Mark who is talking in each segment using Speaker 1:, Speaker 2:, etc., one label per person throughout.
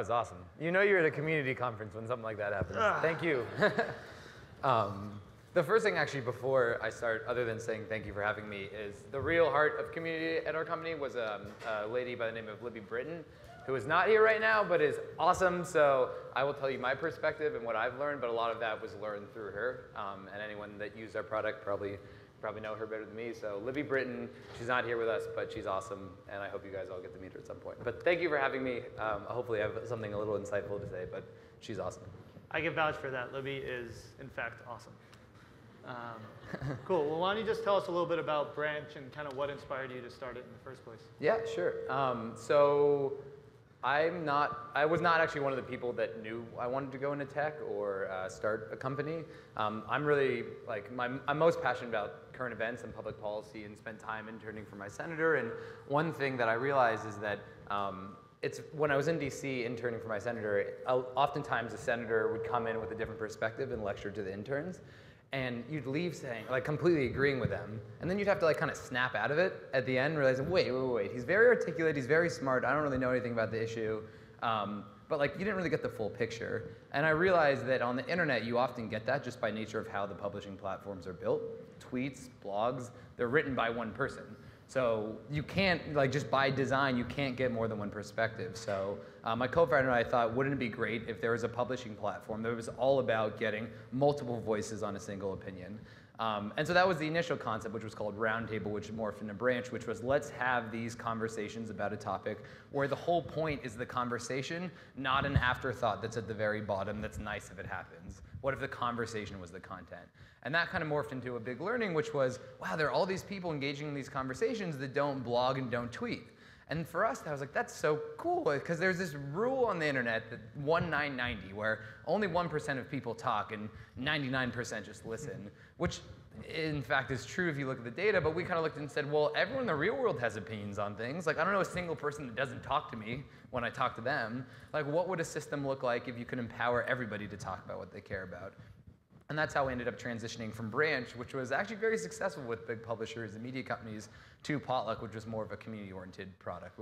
Speaker 1: was awesome. You know you're at a community conference when something like that happens. Thank you. The first thing actually before I start, other than saying thank you for having me, is the real heart of community at our company was a lady by the name of Libby Britton, who is not here right now, but is awesome. So I will tell you my perspective and what I've learned, but a lot of that was learned through her. And anyone that used our product probably know her better than me. So Libby Britton, she's not here with us, but she's awesome, and I hope you guys all get to meet her at some point. But thank you for having me. Hopefully I have something a little insightful to say, but she's awesome.
Speaker 2: I can vouch for that. Libby is, in fact, awesome. Cool. Well, why don't you just tell us a little bit about Branch and kind of what inspired you to start it in the first place?
Speaker 1: Yeah, sure. So I was not actually one of the people that knew I wanted to go into tech or start a company. I'm really, I'm most passionate about current events and public policy and spent time interning for my senator. And one thing that I realized is that when I was in DC interning for my senator, oftentimes a senator would come in with a different perspective and lecture to the interns. And you'd leave saying, completely agreeing with them. And then you'd have to kind of snap out of it at the end, realizing, wait. He's very articulate, he's very smart, I don't really know anything about the issue. But you didn't really get the full picture. And I realized that on the internet, you often get that just by nature of how the publishing platforms are built. Tweets, blogs, they're written by one person. So you can't, just by design, you can't get more than one perspective. So my co-founder and I thought, wouldn't it be great if there was a publishing platform that was all about getting multiple voices on a single opinion? And so that was the initial concept, which was called Roundtable, which morphed into Branch, which was let's have these conversations about a topic where the whole point is the conversation, not an afterthought that's at the very bottom that's nice if it happens. What if the conversation was the content? And that kind of morphed into a big learning, which was, wow, there are all these people engaging in these conversations that don't blog and don't tweet. And for us, I was like, that's so cool, because there's this rule on the internet, that 1-9-90, where only 1% of people talk and 99% just listen, which in fact is true if you look at the data, but we kind of looked and said, well, everyone in the real world has opinions on things. I don't know a single person that doesn't talk to me when I talk to them. What would a system look like if you could empower everybody to talk about what they care about? And that's how we ended up transitioning from Branch, which was actually very successful with big publishers and media companies, to Potluck, which was more of a community-oriented product,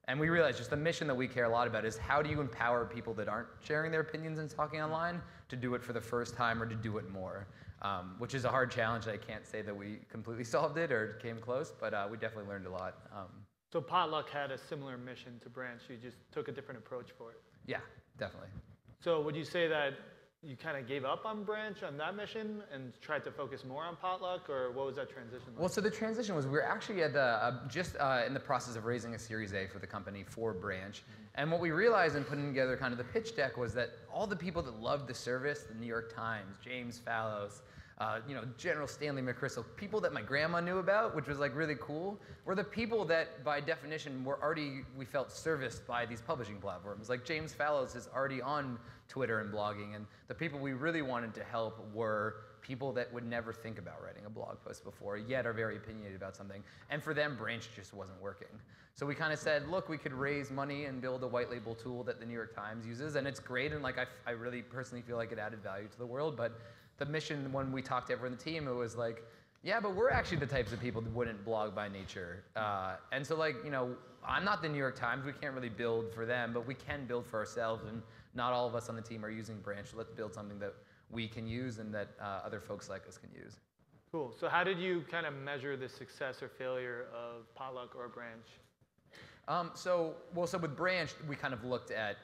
Speaker 1: and we realized just the mission that we care a lot about is how do you empower people that aren't sharing their opinions and talking online to do it for the first time or to do it more, which is a hard challenge. I can't say that we completely solved it or came close, but we definitely learned a lot.
Speaker 2: So Potluck had a similar mission to Branch. You just took a different approach for it.
Speaker 1: Yeah, definitely.
Speaker 2: So would you say that you kind of gave up on Branch on that mission and tried to focus more on Potluck, or what was that transition like?
Speaker 1: Well, so the transition was we were actually at just in the process of raising a Series A for the company for Branch. Mm-hmm. And what we realized in putting together kind of the pitch deck was that all the people that loved the service, the New York Times, James Fallows, General Stanley McChrystal, people that my grandma knew about, which was really cool, were the people that by definition we felt serviced by these publishing platforms. James Fallows is already on Twitter and blogging, and the people we really wanted to help were people that would never think about writing a blog post before, yet are very opinionated about something. And for them, Branch just wasn't working. So we kind of said, look, we could raise money and build a white label tool that the New York Times uses, and it's great, and I really personally feel like it added value to the world, but the mission, when we talked to everyone on the team, it was yeah, but we're actually the types of people that wouldn't blog by nature. And so I'm not the New York Times, we can't really build for them, but we can build for ourselves, and not all of us on the team are using Branch. Let's build something that we can use and that other folks like us can use.
Speaker 2: Cool. So how did you kind of measure the success or failure of Potluck or Branch?
Speaker 1: So with Branch, we kind of looked at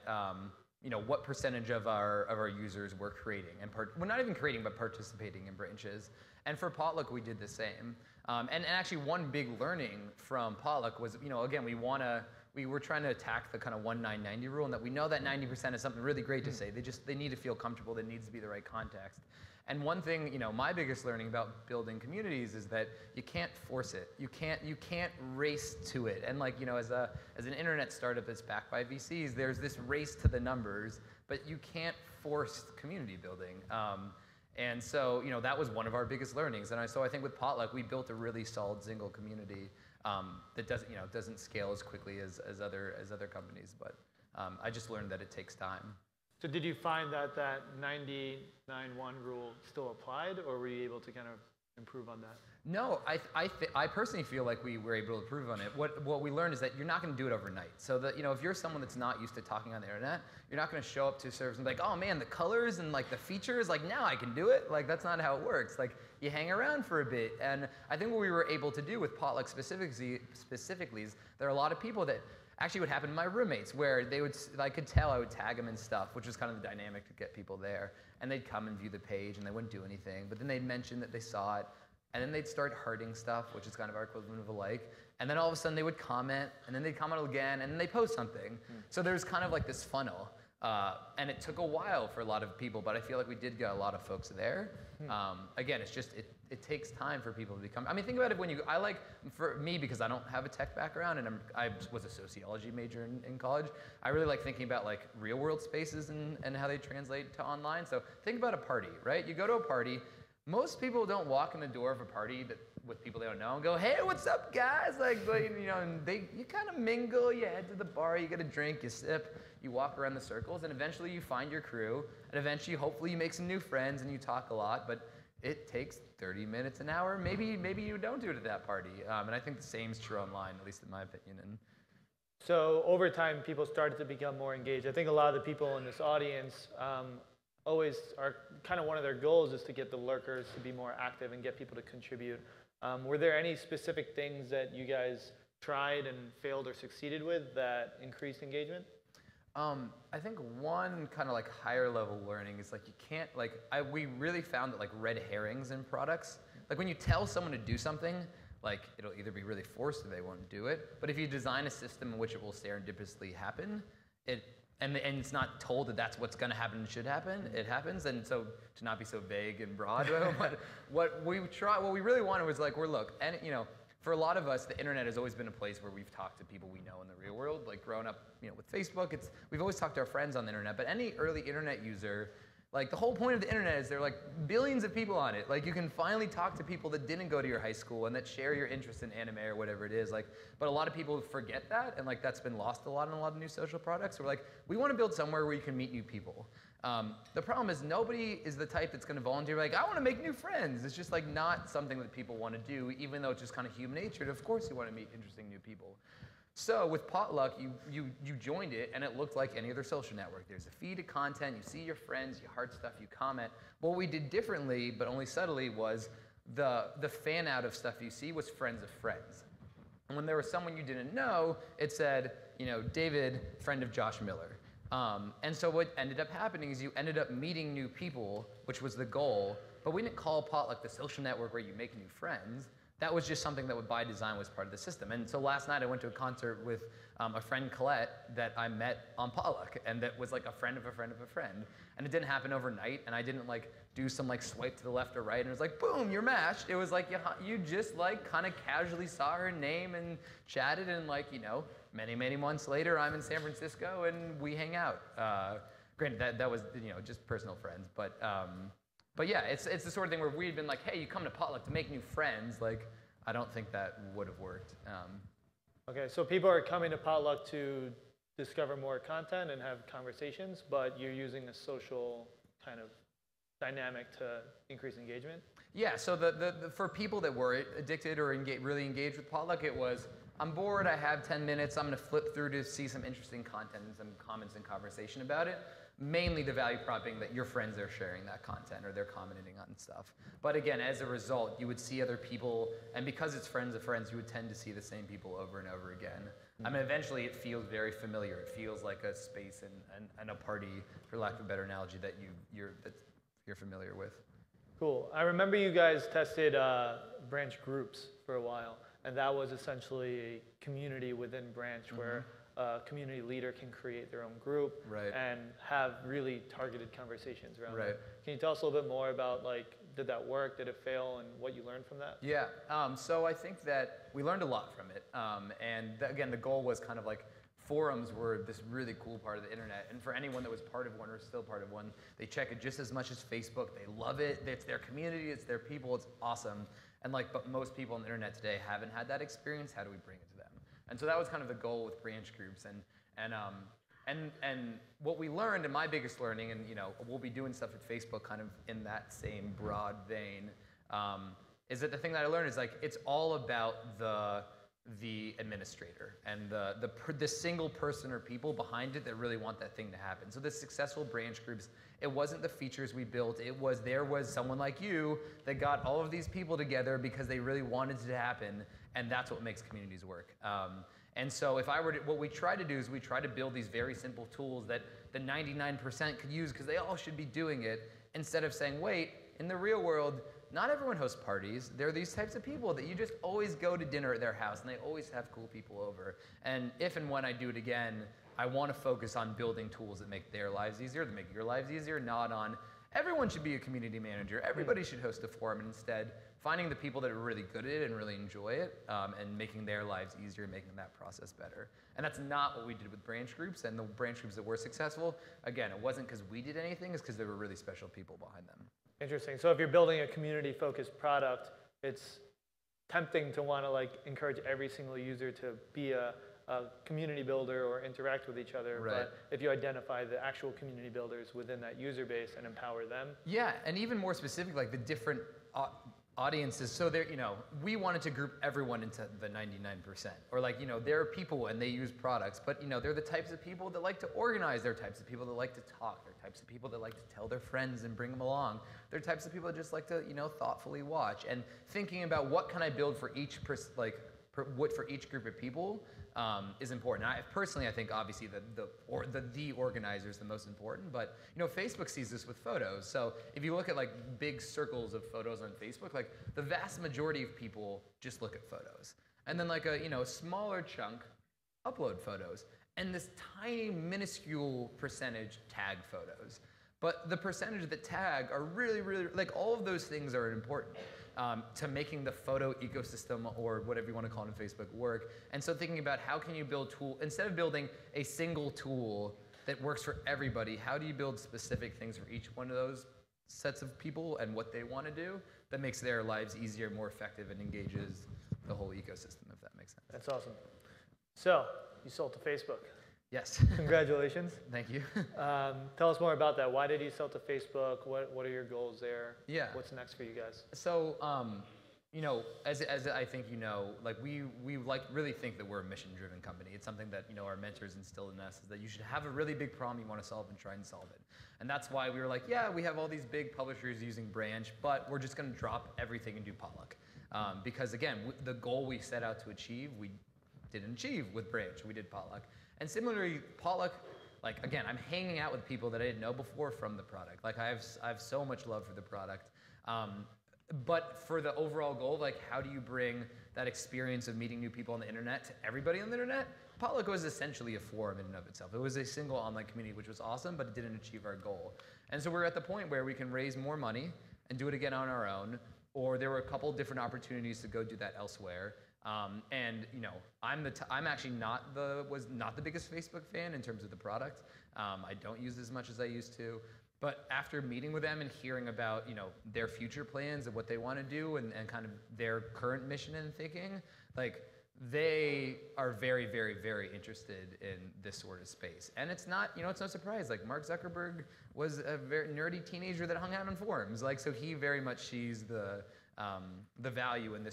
Speaker 1: what percentage of our users were creating, and not even creating, but participating in branches. And for Potluck, we did the same. And actually, one big learning from Potluck was, again, we were trying to attack the kind of 1-9-90 rule, and that we know that 90% is something really great to say. They need to feel comfortable. There needs to be the right context. And one thing, my biggest learning about building communities is that you can't force it. You can't race to it. And as an internet startup that's backed by VCs, there's this race to the numbers, but you can't force community building. And so, that was one of our biggest learnings. And so I think with Potluck, we built a really solid single community that doesn't scale as quickly as other companies. But I just learned that it takes time.
Speaker 2: So did you find that 90-9-1 rule still applied, or were you able to kind of improve on that?
Speaker 1: No, I personally feel like we were able to improve on it. What we learned is that you're not going to do it overnight. So that, if you're someone that's not used to talking on the internet, you're not going to show up to service and be like, oh man, the colors and like the features, like now I can do it. Like that's not how it works. Like you hang around for a bit. And I think what we were able to do with Potluck specifically is there are a lot of people that actually would happen to my roommates where I could tell I would tag them and stuff, which was kind of the dynamic to get people there. And they'd come and view the page and they wouldn't do anything, but then they'd mention that they saw it. And then they'd start hearting stuff, which is kind of our equivalent of a like. And then all of a sudden they would comment, and then they'd comment again, and then they post something. So there's kind of like this funnel. And it took a while for a lot of people, but I feel like we did get a lot of folks there. Again, it's just, it takes time for people to become, I mean, think about it for me, because I don't have a tech background, and I was a sociology major in college, I really like thinking about like real world spaces and how they translate to online. So think about a party, right? You go to a party, most people don't walk in the door of a party with people they don't know and go, hey, what's up, guys? And you kind of mingle, you head to the bar, you get a drink, you sip, you walk around the circles, and eventually you find your crew, and eventually, hopefully, you make some new friends and you talk a lot, but it takes 30 minutes, an hour. Maybe you don't do it at that party. And I think the same is true online, at least in my opinion.
Speaker 2: So over time, people started to become more engaged. I think a lot of the people in this audience always are kind of one of their goals is to get the lurkers to be more active and get people to contribute. Were there any specific things that you guys tried and failed or succeeded with that increased engagement?
Speaker 1: I think one kind of like higher level learning is like you can't we really found that like red herrings in products, like when you tell someone to do something, like it'll either be really forced or they won't do it. But if you design a system in which it will serendipitously happen, and it's not told that that's what's going to happen and should happen, it happens. And so to not be so vague and broad, but what we really wanted was like, for a lot of us, the internet has always been a place where we've talked to people we know in the real world. Like growing up, with Facebook, we've always talked to our friends on the internet. But any early internet user, like the whole point of the internet is there are like billions of people on it. Like you can finally talk to people that didn't go to your high school and that share your interest in anime or whatever it is. Like, but a lot of people forget that, and like that's been lost a lot in a lot of new social products. We're like, we want to build somewhere where you can meet new people. The problem is nobody is the type that's going to volunteer like, I want to make new friends. It's just like not something that people want to do, even though it's just kind of human nature. Of course you want to meet interesting new people. So with Potluck, you joined it, and it looked like any other social network. There's a feed of content, you see your friends, you heart stuff, you comment. What we did differently, but only subtly, was the fan out of stuff you see was friends of friends. And when there was someone you didn't know, it said, David, friend of Josh Miller. And so what ended up happening is you ended up meeting new people, which was the goal, but we didn't call Potluck the social network where you make new friends. That was just something that by design was part of the system. And so last night I went to a concert with a friend, Colette, that I met on Potluck, and that was like a friend of a friend of a friend. And it didn't happen overnight, and I didn't like do some like swipe to the left or right, and it was like, boom, you're matched. It was like you just like kind of casually saw her name and chatted, and like, many, many months later, I'm in San Francisco and we hang out. Granted, that was just personal friends, but yeah, it's the sort of thing where we'd been like, hey, you come to Potluck to make new friends. Like, I don't think that would have worked.
Speaker 2: Okay, so people are coming to Potluck to discover more content and have conversations, but you're using a social kind of dynamic to increase engagement? Yeah, so
Speaker 1: for people that were addicted or really engaged with Potluck, it was, I'm bored, I have 10 minutes, I'm going to flip through to see some interesting content and some comments and conversation about it. Mainly the value prop being that your friends are sharing that content or they're commenting on stuff. But again, as a result, you would see other people, and because it's friends of friends, you would tend to see the same people over and over again. I mean, eventually it feels very familiar. It feels like a space and a party, for lack of a better analogy, that you're familiar with.
Speaker 2: Cool. I remember you guys tested branch groups for a while, and that was essentially a community within branch where a community leader can create their own group and have really targeted conversations around it. Can you tell us a little bit more about, like, did that work, did it fail, and what you learned from that?
Speaker 1: Yeah, so I think that we learned a lot from it. Again, the goal was kind of like, forums were this really cool part of the internet, and for anyone that was part of one or still part of one, they check it just as much as Facebook. They love it. It's their community. It's their people. It's awesome. And but most people on the internet today haven't had that experience. How do we bring it to them? And so that was kind of the goal with branch groups. And what we learned, and my biggest learning, and we'll be doing stuff at Facebook kind of in that same broad vein, is that the thing that I learned is like it's all about the administrator and the single person or people behind it that really want that thing to happen. So the successful branch groups, it wasn't the features we built, there was someone like you that got all of these people together because they really wanted it to happen, and that's what makes communities work. And so if I were to, what we try to do is we try to build these very simple tools that the 99% could use because they all should be doing it, instead of saying, wait, in the real world, not everyone hosts parties. There are these types of people that you just always go to dinner at their house, and they always have cool people over. And if and when I do it again, I want to focus on building tools that make their lives easier, that make your lives easier, not on everyone should be a community manager, everybody should host a forum, and instead finding the people that are really good at it and really enjoy it, and making their lives easier, making that process better. And that's not what we did with branch groups, and the branch groups that were successful, again, it wasn't because we did anything, it's because there were really special people behind them.
Speaker 2: Interesting. So if you're building a community-focused product, it's tempting to want to like encourage every single user to be a community builder or interact with each other.
Speaker 1: Right.
Speaker 2: But if you identify the actual community builders within that user base and empower them.
Speaker 1: Yeah, and even more specific, like the different audiences. So there, we wanted to group everyone into the 99%. Or like, there are people and they use products, but they're the types of people that like to organize. They're types of people that like to talk. They're types of people that like to tell their friends and bring them along. They're types of people that just like to, thoughtfully watch. And thinking about what can I build for each for each group of people is important. Personally, I think obviously the organizer is the most important, but Facebook sees this with photos. So if you look at like big circles of photos on Facebook, like the vast majority of people just look at photos, and then like a smaller chunk upload photos, and this tiny minuscule percentage tag photos. But the percentage that tag are really, really, like all of those things are important to making the photo ecosystem, or whatever you want to call it in Facebook, work. And so thinking about how can you build instead of building a single tool that works for everybody, how do you build specific things for each one of those sets of people and what they want to do that makes their lives easier, more effective, and engages the whole ecosystem, if that makes sense.
Speaker 2: That's awesome. So you sold to Facebook.
Speaker 1: Yes. Congratulations. Thank you.
Speaker 2: Tell us more about that. Why did you sell to Facebook? What are your goals there?
Speaker 1: Yeah.
Speaker 2: What's next for you guys?
Speaker 1: So, as I think like we really think that we're a mission-driven company. It's something that our mentors instilled in us, is that you should have a really big problem you want to solve and try and solve it. And that's why we were like, yeah, we have all these big publishers using Branch, but we're just going to drop everything and do Potluck. Because again, the goal we set out to achieve, we didn't achieve with Branch. We did Potluck. And similarly, Potluck, like again, I'm hanging out with people that I didn't know before from the product. Like I have so much love for the product. But for the overall goal, like how do you bring that experience of meeting new people on the internet to everybody on the internet? Potluck was essentially a forum in and of itself. It was a single online community, which was awesome, but it didn't achieve our goal. And so we're at the point where we can raise more money and do it again on our own, or there were a couple different opportunities to go do that elsewhere. I'm actually was not the biggest Facebook fan in terms of the product. I don't use it as much as I used to. But after meeting with them and hearing about their future plans and what they want to do and kind of their current mission and thinking, like they are very, very, very interested in this sort of space. And it's not, it's no surprise. Like Mark Zuckerberg was a very nerdy teenager that hung out on forums. Like so he very much sees the value in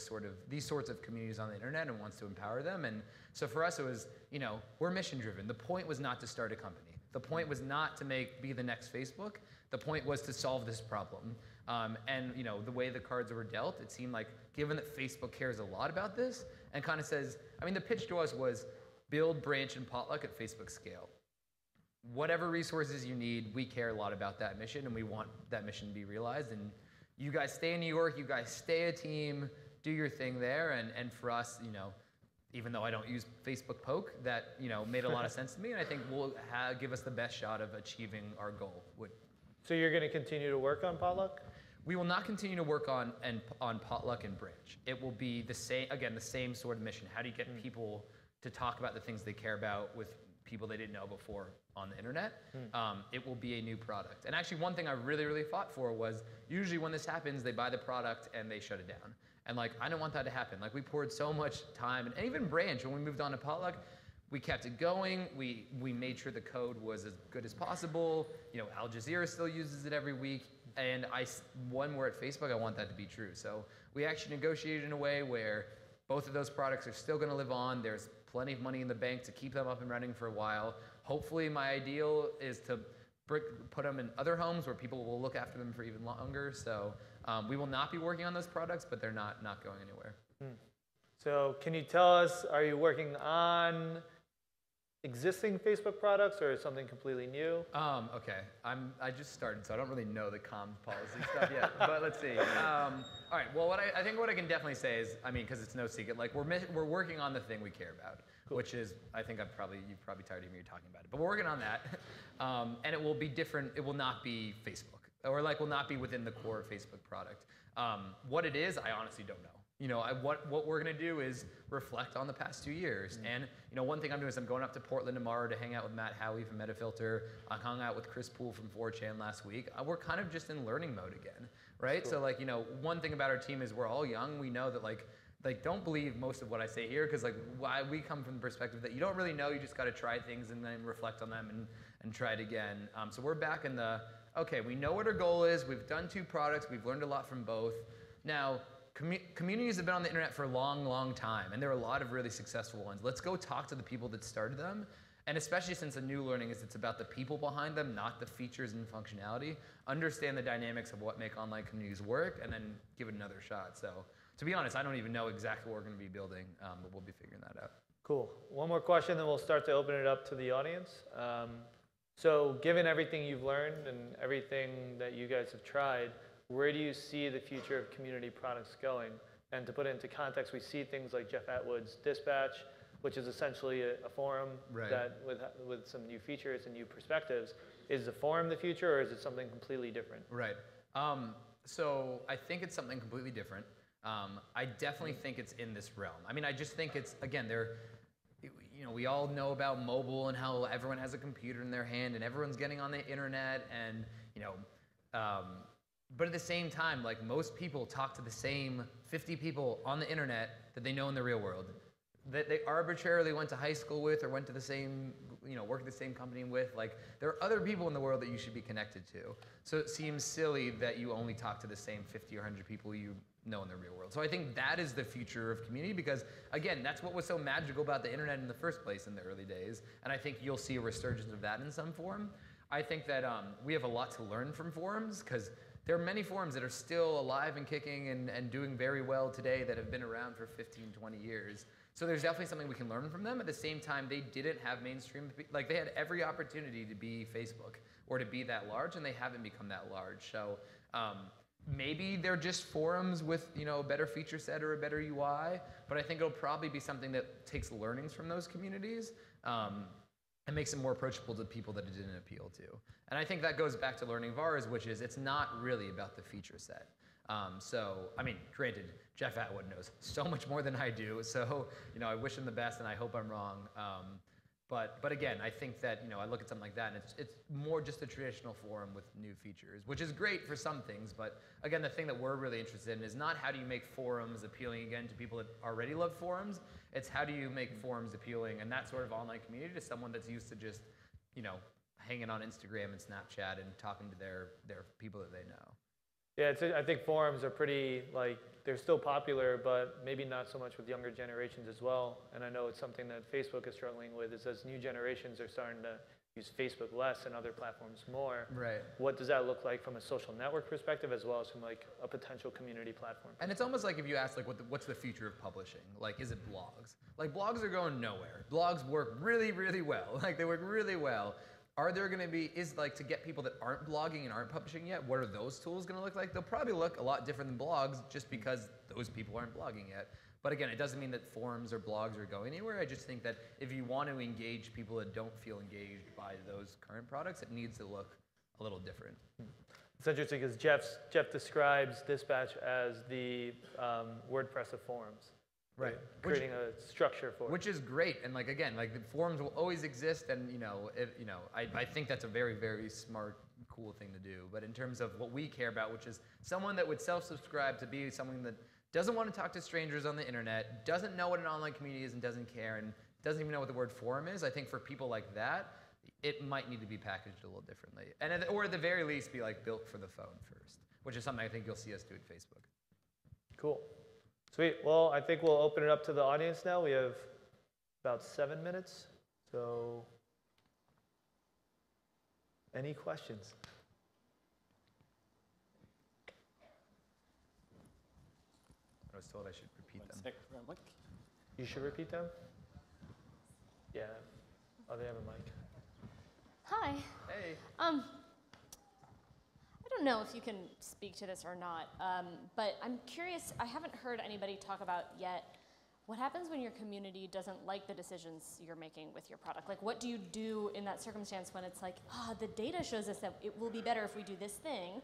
Speaker 1: these sorts of communities on the internet and wants to empower them. And so for us, it was, we're mission driven. The point was not to start a company. The point was not to be the next Facebook. The point was to solve this problem. And the way the cards were dealt, it seemed like, given that Facebook cares a lot about this, and kind of says, the pitch to us was build Branch and Potluck at Facebook scale. Whatever resources you need, we care a lot about that mission, and we want that mission to be realized. And you guys stay in New York, you guys stay a team, do your thing there, and for us, even though I don't use Facebook Poke, that made a lot of sense to me, and I think will give us the best shot of achieving our goal.
Speaker 2: So you're going to continue to work on Potluck?
Speaker 1: We will not continue to work on Potluck and Branch. It will be the same sort of mission. How do you get people to talk about the things they care about with people they didn't know before on the internet? It will be a new product. And actually, one thing I really, really fought for was usually when this happens, they buy the product and they shut it down. And like, I don't want that to happen. Like, we poured so much time, and even Branch, when we moved on to Potluck, we kept it going. We made sure the code was as good as possible. Al Jazeera still uses it every week. And when we're at Facebook, I want that to be true. So we actually negotiated in a way where both of those products are still going to live on. There's plenty of money in the bank to keep them up and running for a while. Hopefully, my ideal is to put them in other homes where people will look after them for even longer. So we will not be working on those products, but they're not going anywhere.
Speaker 2: So can you tell us, are you working on existing Facebook products or something completely new?
Speaker 1: Okay, I just started, so I don't really know the comms policy stuff yet. But let's see. All right. Well, I think what I can definitely say is, I mean, because it's no secret, like we're working on the thing we care about, cool. Which is, I think you're probably tired of me talking about it, but we're working on that, and it will be different. It will not be Facebook, or like will not be within the core Facebook product. What it is, I honestly don't know. You know, what we're gonna do is reflect on the past 2 years. And you know, one thing I'm doing is I'm going up to Portland tomorrow to hang out with Matt Howey from Metafilter. I hung out with Chris Poole from 4chan last week. We're kind of just in learning mode again, right? Cool. So like, you know, one thing about our team is we're all young. We know that like don't believe most of what I say here, because like we come from the perspective that you don't really know. You just got to try things and then reflect on them and try it again. So we're back in the okay. We know what our goal is. We've done 2 products. We've learned a lot from both. Now. Communities have been on the internet for a long, long time, and there are a lot of really successful ones. Let's go talk to the people that started them, and especially since the new learning is it's about the people behind them, not the features and functionality. Understand the dynamics of what make online communities work, and then give it another shot. So, to be honest, I don't even know exactly what we're going to be building, but we'll be figuring that out. Cool.
Speaker 2: One more question, then we'll start to open it up to the audience. So, given everything you've learned and everything that you guys have tried, where do you see the future of community products going? And to put it into context, we see things like Jeff Atwood's Dispatch, which is essentially a forum that with some new features and new perspectives. Is the forum the future, or is it something completely different?
Speaker 1: Right. So I think it's something completely different. I definitely think it's in this realm. I mean, I just think it's, again, you know, we all know about mobile and how everyone has a computer in their hand and everyone's getting on the internet, and you know. But at the same time, like most people talk to the same 50 people on the internet that they know in the real world, that they arbitrarily went to high school with or went to the same, you know, work at the same company with. Like there are other people in the world that you should be connected to. So it seems silly that you only talk to the same 50 or 100 people you know in the real world. So I think that is the future of community, because again, that's what was so magical about the internet in the first place in the early days. And I think you'll see a resurgence of that in some form. I think that we have a lot to learn from forums, because there are many forums that are still alive and kicking and doing very well today that have been around for 15, 20 years. So there's definitely something we can learn from them. At the same time, they didn't have mainstream, like they had every opportunity to be Facebook or to be that large, and they haven't become that large. So maybe they're just forums with, you know, a better feature set or a better UI, but I think it'll probably be something that takes learnings from those communities and makes it more approachable to people that it didn't appeal to. And I think that goes back to learning VARs, which is it's not really about the feature set. So, I mean, granted, Jeff Atwood knows so much more than I do, so, you know, I wish him the best and I hope I'm wrong. But again, I think that, you know, I look at something like that and it's more just a traditional forum with new features, which is great for some things. But again, the thing that we're really interested in is not how do you make forums appealing again to people that already love forums. It's how do you make forums appealing and that sort of online community to someone that's used to just, you know, hanging on Instagram and Snapchat and talking to their people that they know.
Speaker 2: Yeah, I think forums are pretty, like, they're still popular, but maybe not so much with younger generations as well. And I know it's something that Facebook is struggling with, is as new generations are starting to use Facebook less and other platforms more.
Speaker 1: Right.
Speaker 2: What does that look like from a social network perspective, as well as from like a potential community platform?
Speaker 1: And it's almost like if you ask like what's the future of publishing? Like, is it blogs? Like blogs are going nowhere. Blogs work really, really well. Like they work really well. Are there going to be, to get people that aren't blogging and aren't publishing yet, what are those tools going to look like? They'll probably look a lot different than blogs just because those people aren't blogging yet. But again, it doesn't mean that forums or blogs are going anywhere. I just think that if you want to engage people that don't feel engaged by those current products, it needs to look a little different.
Speaker 2: It's interesting because Jeff describes Dispatch as the WordPress of forums.
Speaker 1: Right.
Speaker 2: Creating a structure for it.
Speaker 1: Which is great. And like, again, like the forums will always exist. And, I think that's a very, very smart, cool thing to do. But in terms of what we care about, which is someone that would self-subscribe to be someone that doesn't want to talk to strangers on the internet, doesn't know what an online community is and doesn't care, and doesn't even know what the word forum is, I think for people like that, it might need to be packaged a little differently. And or at the very least, be like built for the phone first, which is something I think you'll see us do at Facebook.
Speaker 2: Cool. Sweet. Well, I think we'll open it up to the audience now. We have about 7 minutes. So any questions?
Speaker 1: I was told I should repeat them.
Speaker 2: You should repeat them? Yeah. Oh, they have a mic.
Speaker 3: Hi.
Speaker 1: Hey.
Speaker 3: I don't know if you can speak to this or not, but I'm curious. I haven't heard anybody talk about yet what happens when your community doesn't like the decisions you're making with your product. Like, what do you do in that circumstance when it's like, the data shows us that it will be better if we do this thing,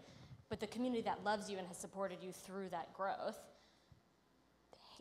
Speaker 3: but the community that loves you and has supported you through that growth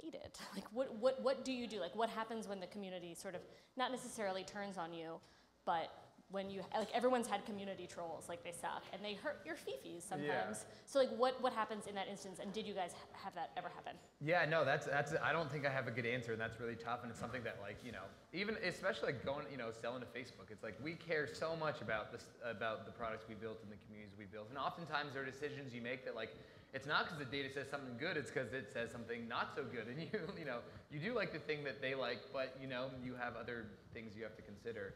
Speaker 3: hate it. Like, what do you do? Like, what happens when the community sort of not necessarily turns on you, but when you, like, everyone's had community trolls, like they suck, and they hurt your fifis sometimes. Yeah. So like, what happens in that instance, and did you guys have that ever happen?
Speaker 1: Yeah, no, that's I don't think I have a good answer, and that's really tough, and it's something that, like, you know, even especially like going, you know, selling to Facebook, it's like we care so much about this, about the products we built and the communities we built, and oftentimes there are decisions you make that, like, it's not because the data says something good, it's because it says something not so good, and you know, you do like the thing that they like, but, you know, you have other things you have to consider.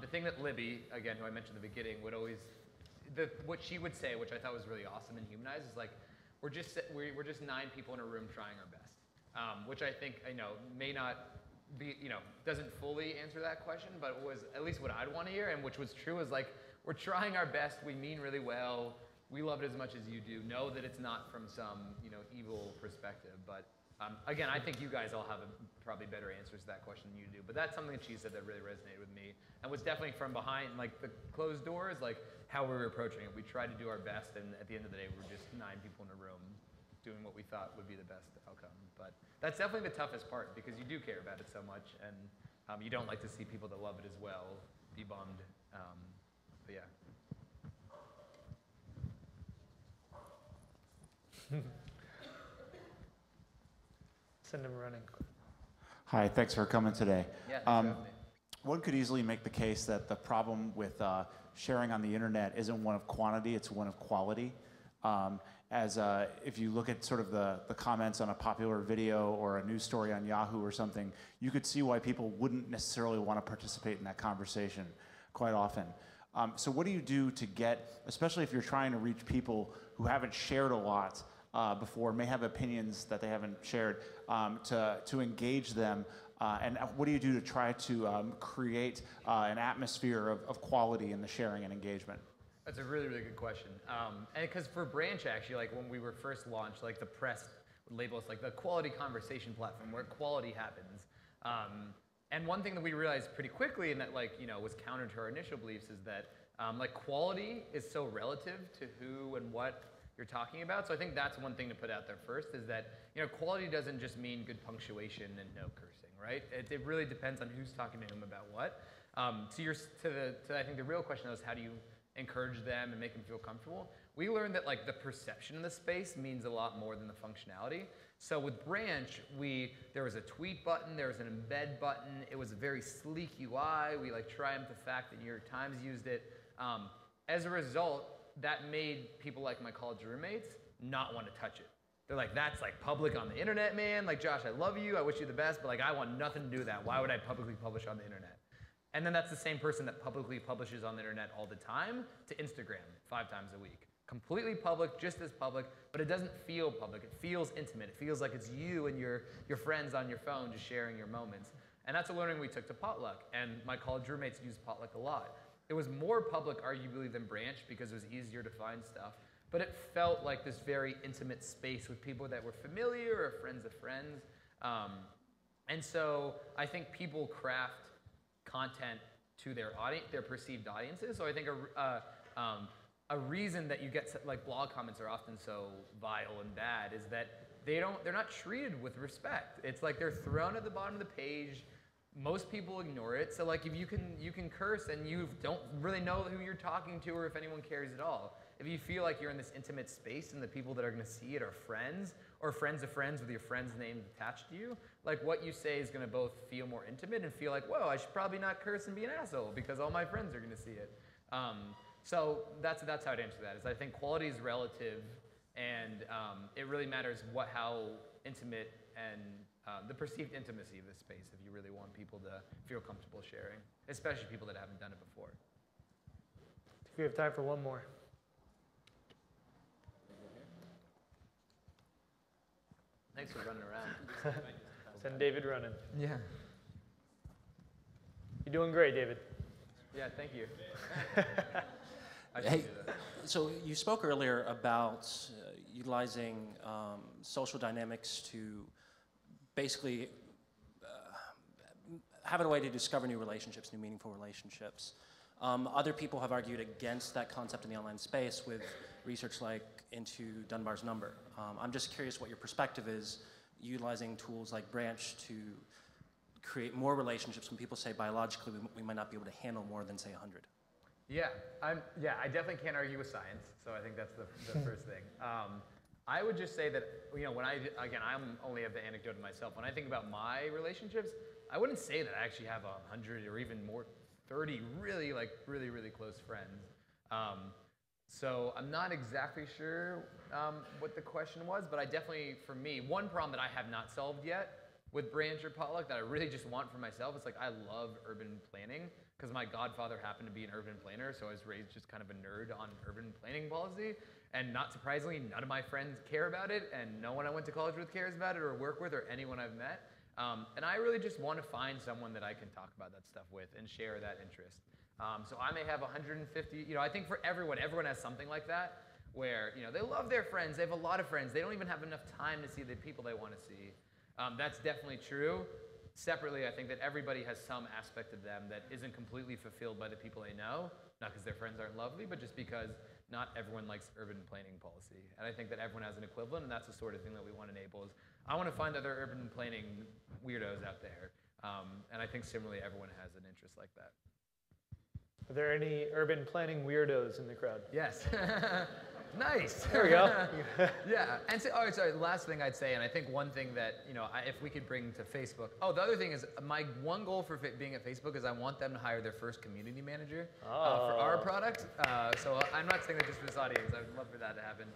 Speaker 1: The thing that Libby, again, who I mentioned in the beginning, would always, what she would say, which I thought was really awesome and humanized, is like, we're just 9 people in a room trying our best, which I think, you know, may not be, you know, doesn't fully answer that question, but was at least what I'd want to hear, and which was true, is like, we're trying our best, we mean really well, we love it as much as you do, know that it's not from some, you know, evil perspective, but again, I think you guys all have probably better answers to that question than you do, but that's something that she said that really resonated with me, and was definitely from behind, like, the closed doors, like, how we were approaching it. We tried to do our best, and at the end of the day, we were just 9 people in a room doing what we thought would be the best outcome. But that's definitely the toughest part, because you do care about it so much, and you don't like to see people that love it as well be bummed. But yeah.
Speaker 2: Send him running.
Speaker 4: Hi, thanks for coming today.
Speaker 1: Yeah, thanks for having me.
Speaker 4: One could easily make the case that the problem with sharing on the internet isn't one of quantity, it's one of quality. If you look at sort of the comments on a popular video or a news story on Yahoo or something, you could see why people wouldn't necessarily want to participate in that conversation quite often. So what do you do to get, especially if you're trying to reach people who haven't shared a lot before, may have opinions that they haven't shared, to engage them, and what do you do to try to create an atmosphere of quality in the sharing and engagement?
Speaker 1: That's a really, really good question. And because for Branch, actually, like when we were first launched, like the press would label us like the quality conversation platform where quality happens. And one thing that we realized pretty quickly, and that, like, you know, was counter to our initial beliefs, is that like quality is so relative to who and what you're talking about. So I think that's one thing to put out there first, is that, you know, quality doesn't just mean good punctuation and no cursing, right? It really depends on who's talking to whom about what. I think the real question is, how do you encourage them and make them feel comfortable? We learned that, like, the perception of the space means a lot more than the functionality. So with Branch, there was a tweet button, there was an embed button, it was a very sleek UI. We, like, triumphed the fact that New York Times used it. As a result, that made people like my college roommates not want to touch it. They're like, that's, like, public on the internet, man. Like, Josh, I love you, I wish you the best, but, like, I want nothing to do with that. Why would I publicly publish on the internet? And then that's the same person that publicly publishes on the internet all the time to Instagram 5 times a week. Completely public, just as public, but it doesn't feel public. It feels intimate. It feels like it's you and your friends on your phone just sharing your moments. And that's a learning we took to Potluck. And my college roommates use Potluck a lot. It was more public, arguably, than Branch because it was easier to find stuff. But it felt like this very intimate space with people that were familiar or friends of friends. And so I think people craft content to their audience, their perceived audiences. So I think a reason that you get, like, blog comments are often so vile and bad is that they're not treated with respect. It's like they're thrown at the bottom of the page. Most people ignore it. So, like, if you can curse and you don't really know who you're talking to or if anyone cares at all. if you feel like you're in this intimate space and the people that are going to see it are friends or friends of friends with your friend's name attached to you, like what you say is going to both feel more intimate and feel like, whoa, I should probably not curse and be an asshole because all my friends are going to see it. So that's how I'd answer that. Is I think quality is relative, and it really matters how intimate and the perceived intimacy of this space if you really want people to feel comfortable sharing, especially people that haven't done it before.
Speaker 2: I think we have time for one more.
Speaker 1: Thanks for running around.
Speaker 2: Send David running.
Speaker 1: Yeah.
Speaker 2: You're doing great, David.
Speaker 1: Yeah, thank you.
Speaker 5: Hey, so you spoke earlier about utilizing social dynamics to basically have a way to discover new relationships, new meaningful relationships. Other people have argued against that concept in the online space with research like into Dunbar's number. I'm just curious what your perspective is utilizing tools like Branch to create more relationships when people say biologically we might not be able to handle more than say 100.
Speaker 1: Yeah, I definitely can't argue with science, so I think that's the first thing. I would just say that, when I'm only have the anecdote of myself. When I think about my relationships, I wouldn't say that I actually have 100 or even more, 30 really close friends. So I'm not exactly sure what the question was, but I definitely, for me, one problem that I have not solved yet with Branch or Potluck that I really just want for myself is like I love urban planning because my godfather happened to be an urban planner, so I was raised just kind of a nerd on urban planning policy. And not surprisingly, none of my friends care about it, and no one I went to college with cares about it or work with or anyone I've met. And I really just want to find someone that I can talk about that stuff with and share that interest. So I may have 150, I think for everyone has something like that where, they love their friends, they have a lot of friends, they don't even have enough time to see the people they want to see. That's definitely true. Separately, I think that everybody has some aspect of them that isn't completely fulfilled by the people they know, not because their friends aren't lovely, but just because not everyone likes urban planning policy. And I think that everyone has an equivalent, and that's the sort of thing that we want to enable. Is I want to find other urban planning weirdos out there. And I think similarly, everyone has an interest like that.
Speaker 2: Are there any urban planning weirdos in the crowd?
Speaker 1: Yes. Nice.
Speaker 2: There we go.
Speaker 1: Yeah. And so, sorry, the last thing I'd say, and I think one thing that, if we could bring to Facebook. Oh, the other thing is my one goal for being at Facebook is I want them to hire their first community manager for our product. So I'm not saying that just for this audience. I would love for that to happen.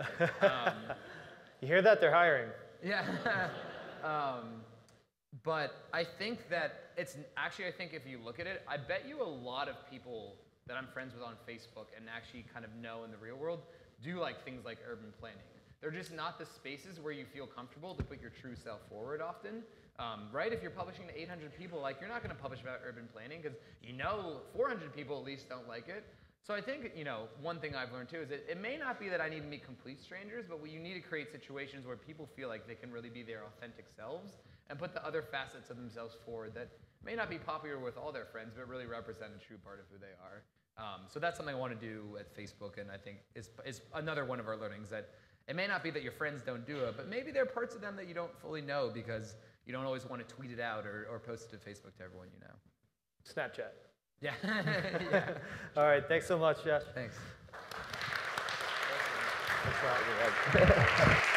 Speaker 2: You hear that? They're hiring.
Speaker 1: Yeah. But I think that it's actually, I think if you look at it, I bet you a lot of people that I'm friends with on Facebook and actually kind of know in the real world do like things like urban planning. They're just not the spaces where you feel comfortable to put your true self forward often, right? If you're publishing to 800 people, like you're not going to publish about urban planning because 400 people at least don't like it. So I think, one thing I've learned too is that it may not be that I need to meet complete strangers, but you need to create situations where people feel like they can really be their authentic selves and put the other facets of themselves forward that may not be popular with all their friends, but really represent a true part of who they are. So that's something I want to do at Facebook, and I think is another one of our learnings, that it may not be that your friends don't do it, but maybe there are parts of them that you don't fully know because you don't always want to tweet it out or post it to Facebook to everyone you know.
Speaker 2: Snapchat.
Speaker 1: Yeah. Yeah.
Speaker 2: All right, thanks so much, Josh.
Speaker 1: Thanks.
Speaker 2: Thanks a lot.